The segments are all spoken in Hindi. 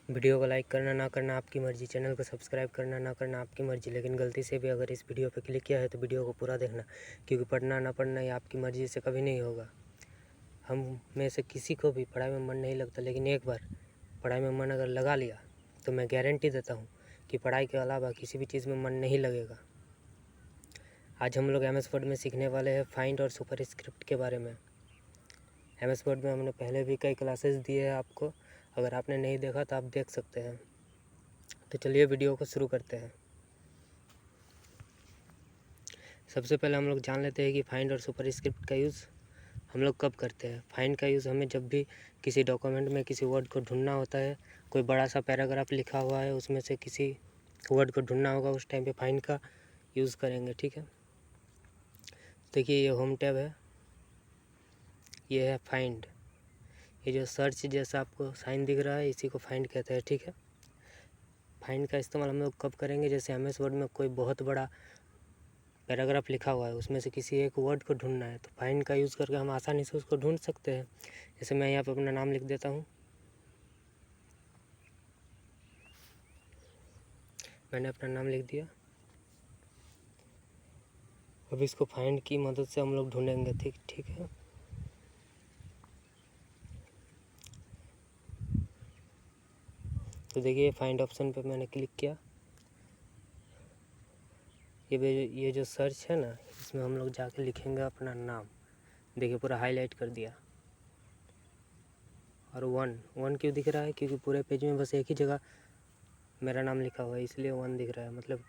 वीडियो को लाइक करना ना करना आपकी मर्ज़ी, चैनल को सब्सक्राइब करना ना करना आपकी मर्ज़ी, लेकिन गलती से भी अगर इस वीडियो पर क्लिक किया है तो वीडियो को पूरा देखना, क्योंकि पढ़ना ना पढ़ना ये आपकी मर्ज़ी से कभी नहीं होगा। हम में से किसी को भी पढ़ाई में मन नहीं लगता, लेकिन एक बार पढ़ाई में मन अगर लगा लिया तो मैं गारंटी देता हूँ कि पढ़ाई के अलावा किसी भी चीज़ में मन नहीं लगेगा। आज हम लोग MS वर्ड में सीखने वाले हैं फाइंड और सुपरस्क्रिप्ट के बारे में। MS वर्ड में हमने पहले भी कई क्लासेस दिए हैं आपको, अगर आपने नहीं देखा तो आप देख सकते हैं। तो चलिए वीडियो को शुरू करते हैं। सबसे पहले हम लोग जान लेते हैं कि फाइंड और सुपरस्क्रिप्ट का यूज़ हम लोग कब करते हैं। फाइंड का यूज़ हमें जब भी किसी डॉक्यूमेंट में किसी वर्ड को ढूंढना होता है, कोई बड़ा सा पैराग्राफ लिखा हुआ है उसमें से किसी वर्ड को ढूंढना होगा, उस टाइम पे फाइंड का यूज़ करेंगे। ठीक है, देखिए ये होम टैब है, ये है फाइंड। ये जो सर्च जैसा आपको साइन दिख रहा है इसी को फाइंड कहते हैं। ठीक है, फाइंड का इस्तेमाल हम लोग कब करेंगे, जैसे MS वर्ड में कोई बहुत बड़ा पैराग्राफ लिखा हुआ है उसमें से किसी एक वर्ड को ढूंढना है, तो फाइंड का यूज़ करके हम आसानी से उसको ढूंढ सकते हैं। जैसे मैं यहाँ पर अपना नाम लिख देता हूँ, मैंने अपना नाम लिख दिया। अब इसको फाइंड की मदद से हम लोग ढूंढेंगे। ठीक है, तो देखिए फाइंड ऑप्शन पे मैंने क्लिक किया। ये जो सर्च है ना, इसमें हम लोग जाके लिखेंगे अपना नाम। देखिए पूरा हाईलाइट कर दिया। और वन क्यों दिख रहा है, क्योंकि पूरे पेज में बस एक ही जगह मेरा नाम लिखा हुआ है, इसलिए 1 दिख रहा है। मतलब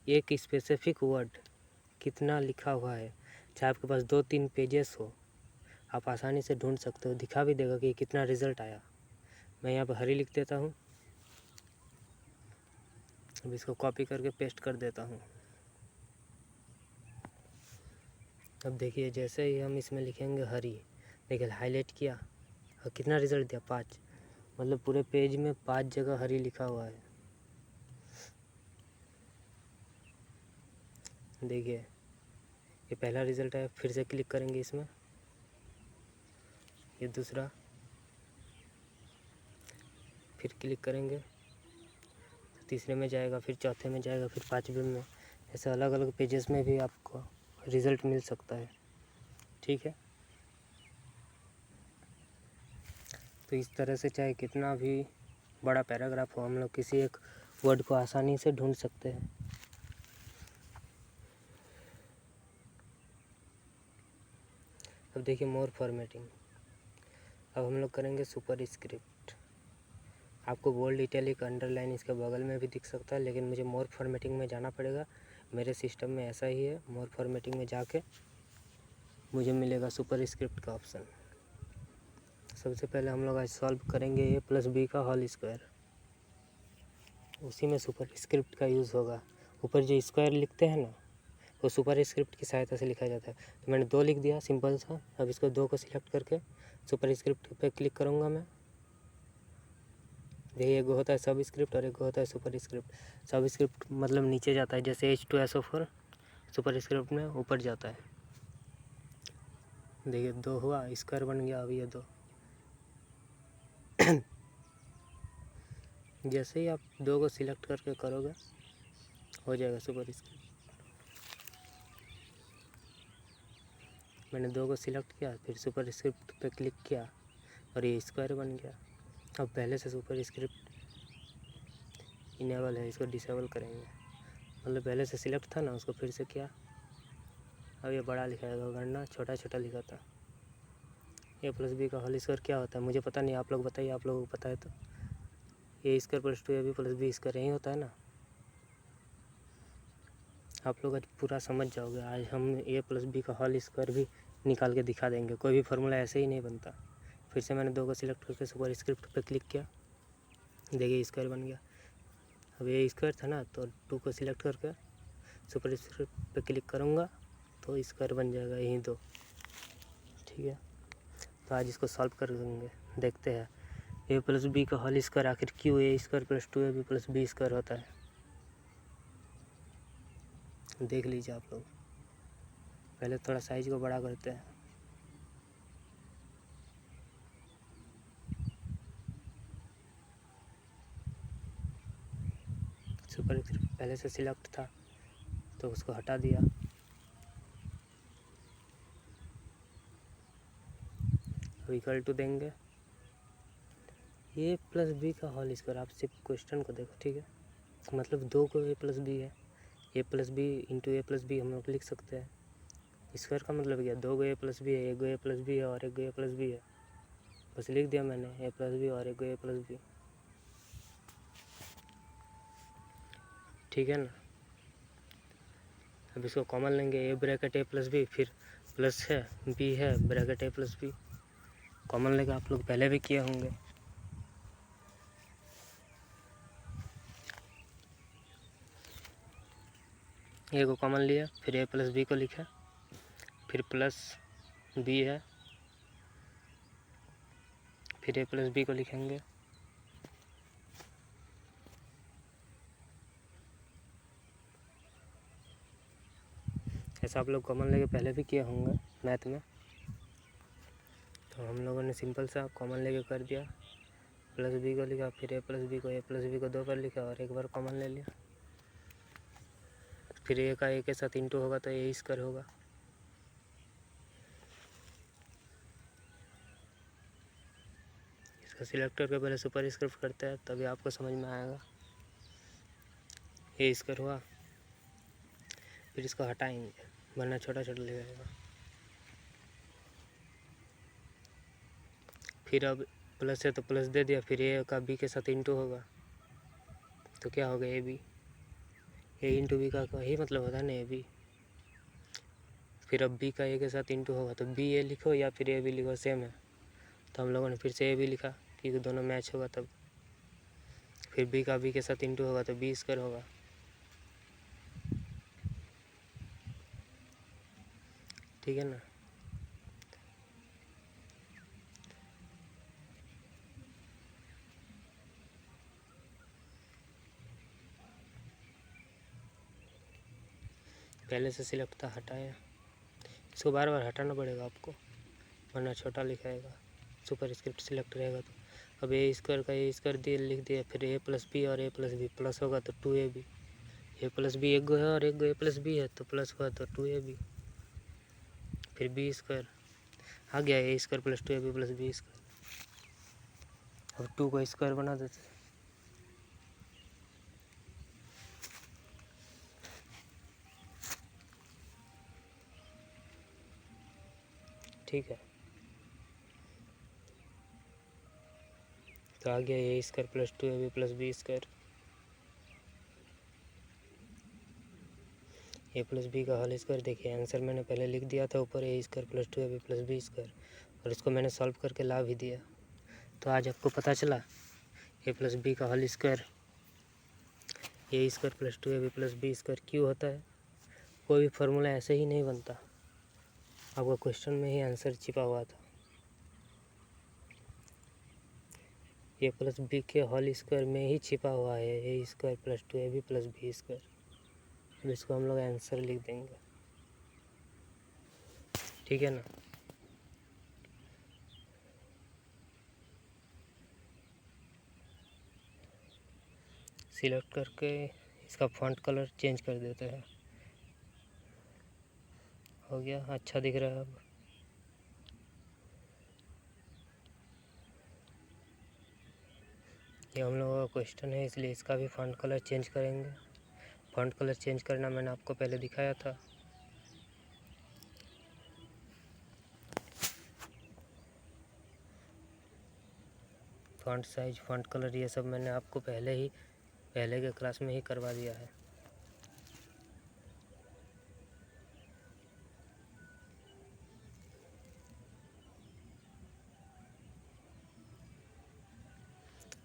एक स्पेसिफिक वर्ड कितना लिखा हुआ है, चाहे आपके पास 2-3 पेजेस हो, आप आसानी से ढूंढ सकते हो। दिखा भी देगा कि कितना रिज़ल्ट आया। मैं यहाँ पर हरी लिख देता हूँ। अब इसको कॉपी करके पेस्ट कर देता हूँ। अब देखिए जैसे ही हम इसमें लिखेंगे हरी, देखिए हाईलाइट किया और कितना रिज़ल्ट दिया, 5। मतलब पूरे पेज में 5 जगह हरी लिखा हुआ है। देखिए ये पहला रिज़ल्ट है। फिर से क्लिक करेंगे इसमें, ये दूसरा, फिर क्लिक करेंगे, तीसरे में जाएगा, फिर चौथे में जाएगा, फिर 5वें में। ऐसे अलग अलग पेजेस में भी आपको रिज़ल्ट मिल सकता है। ठीक है, तो इस तरह से चाहे कितना भी बड़ा पैराग्राफ हो, हम लोग किसी एक वर्ड को आसानी से ढूंढ सकते हैं। अब देखिए मोर फॉर्मेटिंग। अब हम लोग करेंगे सुपरस्क्रिप्ट। आपको बोल्ड, इटैलिक, अंडरलाइन इसके बगल में भी दिख सकता है, लेकिन मुझे मोर फॉर्मेटिंग में जाना पड़ेगा। मेरे सिस्टम में ऐसा ही है। मोर फॉर्मेटिंग में जाके मुझे मिलेगा सुपरस्क्रिप्ट का ऑप्शन। सबसे पहले हम लोग आज सॉल्व करेंगे A+B का होल स्क्वायर। उसी में सुपरस्क्रिप्ट का यूज़ होगा। ऊपर जो स्क्वायर लिखते हैं ना, वो सुपरस्क्रिप्ट की सहायता से लिखा जाता है। तो मैंने 2 लिख दिया, सिंपल सा। अब इसको 2 को सिलेक्ट करके सुपरस्क्रिप्ट पे क्लिक करूँगा मैं। देखिए एक होता है सब स्क्रिप्ट और एक होता है सुपरस्क्रिप्ट। सब स्क्रिप्ट मतलब नीचे जाता है, जैसे H2SO4। सुपरस्क्रिप्ट में ऊपर जाता है। देखिए 2 हुआ, स्क्वायर बन गया। अब ये 2 जैसे ही आप 2 को सिलेक्ट करके करोगे हो जाएगा सुपरस्क्रिप्ट। मैंने 2 को सिलेक्ट किया, फिर सुपरस्क्रिप्ट पे क्लिक किया और ये स्क्वायर बन गया। अब पहले से सुपरस्क्रिप्ट इनेबल है, इसको डिसेबल करेंगे। मतलब पहले से सिलेक्ट था ना, उसको फिर से किया। अब ये बड़ा लिखाएगा, वरना छोटा छोटा लिखा था। A+B का होल स्क्वायर क्या होता है मुझे पता नहीं, आप लोग बताइए, आप लोगों को पता है तो। A² + 2AB+B² यही होता है ना। आप लोग आज पूरा समझ जाओगे। आज हम A+B का होल स्क्वायर भी निकाल के दिखा देंगे। कोई भी फार्मूला ऐसे ही नहीं बनता। फिर से मैंने 2 को सिलेक्ट करके सुपरस्क्रिप्ट पे क्लिक किया। देखिए स्क्वायर बन गया। अब ये स्क्वायर था ना, तो 2 को सिलेक्ट करके सुपरस्क्रिप्ट पे क्लिक करूँगा तो स्क्वायर बन जाएगा, यही 2। ठीक है, तो आज इसको सॉल्व कर देंगे। देखते हैं A+B का होल स्क्वायर आखिर क्यों A² + 2AB+B² होता है। देख लीजिए आप लोग। पहले थोड़ा साइज को बड़ा करते हैं। सुपर स्क्रिप्ट पहले से सिलेक्ट था तो उसको हटा दिया। अब इक्वल टू देंगे ए प्लस बी का होल स्क्वायर। आप सिर्फ क्वेश्चन को देखो, ठीक है। मतलब 2 को ए प्लस बी है, ए प्लस बी इंटू ए प्लस बी हम लोग लिख सकते हैं। स्क्वायर का मतलब क्या, 2 को ए प्लस बी है, 1 को ए प्लस बी है और 1 को ए प्लस बी है, बस लिख दिया मैंने ए प्लस बी और 1 को ए प्लस बी, ठीक है ना। अब इसको कॉमन लेंगे, A bracket A plus B, फिर प्लस है बी है ब्रैकेट ए प्लस बी, कॉमन लेके आप लोग पहले भी किए होंगे। ए को कॉमन लिया, फिर ए प्लस बी को लिखा, फिर प्लस बी है, फिर ए प्लस बी को लिखेंगे। ऐसा आप लोग कॉमन लेके पहले भी किए होंगे मैथ में। तो हम लोगों ने सिंपल सा कॉमन लेके कर दिया, प्लस बी को लिखा, फिर ए प्लस बी को 2 बार लिखा और 1 बार कॉमन ले लिया। फिर ए का ए के साथ इंटू होगा तो ए स्क्वायर होगा। इसका सिलेक्ट करके पहले सुपर स्क्रिप्ट करते हैं तभी आपको समझ में आएगा। ए स्क्वायर हुआ, फिर इसको हटाएंगे वरना छोटा छोटा लगेगा। फिर अब प्लस है तो प्लस दे दिया, फिर ए का बी के साथ इंटू होगा तो क्या होगा A B, A into B का ही मतलब होता है ना ए बी। फिर अब बी का ए के साथ इंटू होगा तो बी ए लिखो या फिर ए बी लिखो, सेम है। तो हम लोगों ने फिर से ए बी लिखा क्योंकि दोनों मैच होगा तब। फिर बी का बी के साथ इंटू होगा तो बी स्क्वायर होगा, ठीक है ना। पहले से सिलेक्ट था, हटाया, इसको बार बार हटाना पड़ेगा आपको वरना छोटा लिखाएगा, सुपर स्क्रिप्ट सिलेक्ट रहेगा तो। अब ए स्क्वायर का ए स्क्वायर दिए लिख दिया, फिर ए प्लस बी और ए प्लस बी प्लस होगा तो 2ab, ए प्लस बी 1 गो है और 1 गो ए प्लस बी है तो प्लस हुआ तो 2ab, फिर बी स्क्वायर आ गया, a square plus 2ab plus b square. अब 2 को स्क्वायर बना देते, ठीक है। तो आ गया a square plus 2ab plus b square, a plus b का होल स्क्वायर। देखिए आंसर मैंने पहले लिख दिया था ऊपर, a square plus 2ab plus b square, और इसको मैंने सॉल्व करके ला भी दिया। तो आज आपको पता चला ए प्लस बी का whole square a square plus 2ab plus b square क्यों होता है। कोई भी फार्मूला ऐसे ही नहीं बनता, आपका क्वेश्चन में ही आंसर छिपा हुआ था। ए प्लस बी के होल स्क्वायर में ही छिपा हुआ है a square plus 2ab plus b square. अब इसको हम लोग आंसर लिख देंगे, ठीक है ना। सिलेक्ट करके इसका फॉन्ट कलर चेंज कर देते हैं, हो गया, अच्छा दिख रहा है अब। ये हम लोगों का क्वेश्चन है इसलिए इसका भी फॉन्ट कलर चेंज करेंगे। फॉन्ट कलर चेंज करना मैंने आपको पहले दिखाया था। फॉन्ट साइज, फॉन्ट कलर ये सब मैंने आपको पहले के क्लास में ही करवा दिया है।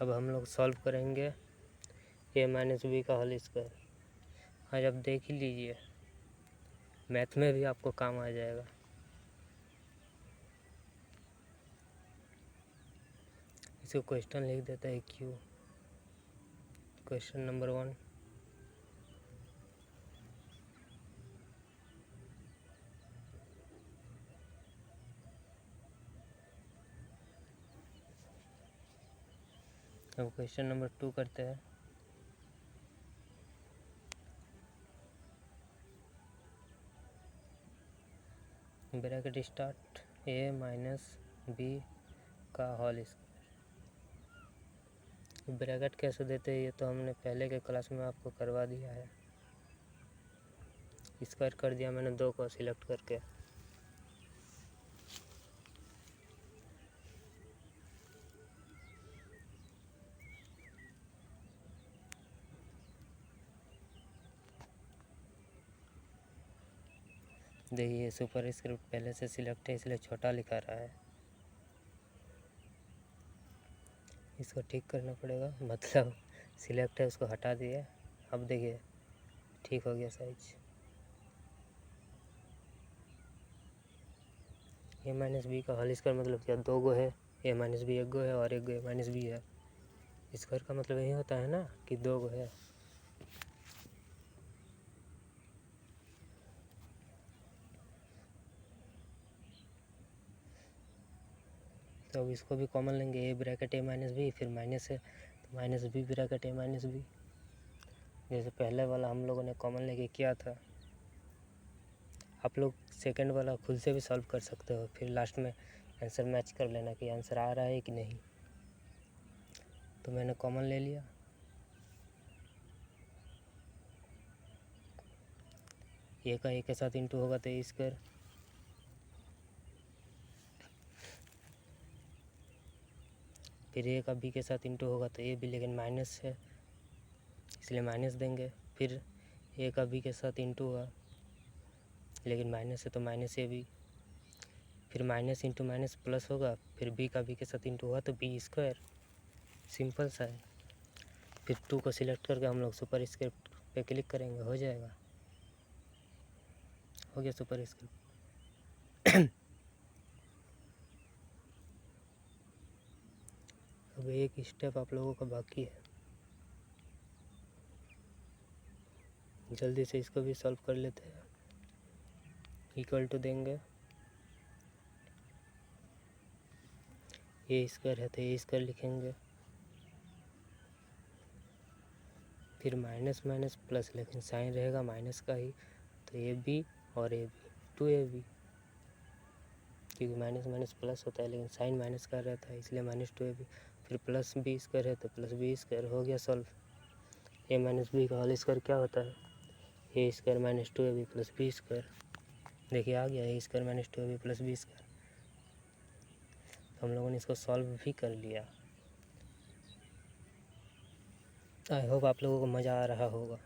अब हम लोग सॉल्व करेंगे ए माइनस बी का होल स्क्वायर। आज आप देख ही लीजिए, मैथ में भी आपको काम आ जाएगा। इसको क्वेश्चन लिख देता है क्यू, क्वेश्चन नंबर 1। अब क्वेश्चन नंबर 2 करते हैं। Bracket start a minus B का होल स्क्वायर। ब्रैकेट कैसे देते हैं ये तो हमने पहले के क्लास में आपको करवा दिया है। स्क्वायर कर दिया मैंने 2 को सिलेक्ट करके। देखिए सुपर स्क्रिप्ट पहले से सिलेक्ट है इसलिए छोटा लिखा रहा है। इसको ठीक करना पड़ेगा, मतलब सिलेक्ट है उसको हटा दिए। अब देखिए ठीक हो गया साइज। ए माइनस बी का होल स्क्वायर मतलब क्या, 2 गो है, ए माइनस बी 1 गो है और 1 गो ए माइनस बी है। स्क्वायर का मतलब यही होता है ना कि 2 गो है। तो अब इसको भी कॉमन लेंगे, A bracket A minus B, फिर माइनस है तो माइनस बी ब्रैकेट ए माइनस बी। जैसे पहले वाला हम लोगों ने कॉमन लेके किया था। आप लोग सेकंड वाला खुद से भी सॉल्व कर सकते हो, फिर लास्ट में आंसर मैच कर लेना कि आंसर आ रहा है कि नहीं। तो मैंने कॉमन ले लिया, ए का ए के साथ इंटू होगा तो ए स्क्वायर, फिर ए का बी के साथ इंटू होगा तो ए भी, लेकिन माइनस है इसलिए माइनस देंगे। फिर ए का बी के साथ इंटू हुआ लेकिन माइनस है तो माइनस ए बी, फिर माइनस इंटू माइनस प्लस होगा, फिर बी का बी के साथ इंटू हुआ तो बी स्क्वायर। सिंपल सा है। फिर 2 को सिलेक्ट करके हम लोग सुपर स्क्रिप्ट पे क्लिक करेंगे, हो जाएगा। हो गया सुपर स्क्रिप्ट। अब एक स्टेप आप लोगों का बाकी है, जल्दी से इसको भी सॉल्व कर लेते हैं। इक्वल टू देंगे, ए स्क्वायर है तो ए स्क्वायर लिखेंगे, फिर माइनस माइनस प्लस, लेकिन साइन रहेगा माइनस का ही, तो ए बी और ए बी 2ab, क्योंकि माइनस माइनस प्लस होता है लेकिन साइन माइनस का रहता है इसलिए माइनस 2ab। फिर प्लस बी स्क्वायर है तो प्लस बी स्क्वायर। हो गया सॉल्व। ए माइनस बी का होल स्क्वायर क्या होता है, a square minus 2ab plus b square. देखिए आ गया a square minus 2ab plus b square. तो हम लोगों ने इसको सॉल्व भी कर लिया। आई होप आप लोगों को मज़ा आ रहा होगा।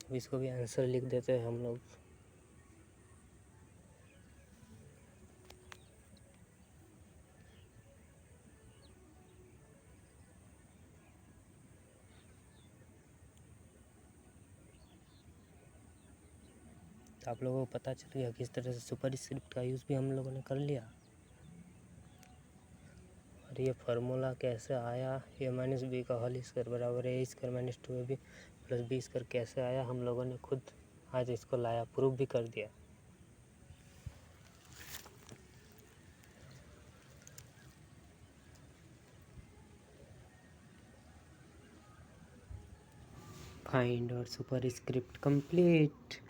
अब इसको भी आंसर लिख देते हैं हम लोग। तो आप लोगों को पता चल गया किस तरह से सुपर स्क्रिप्ट का यूज़ भी हम लोगों ने कर लिया। और ये फार्मूला कैसे आया, ए माइनस बी का होल स्क्वायर बराबर a square minus 2ab plus b square कैसे आया, हम लोगों ने खुद आज इसको लाया, प्रूफ भी कर दिया। फाइंड और सुपर स्क्रिप्ट कंप्लीट।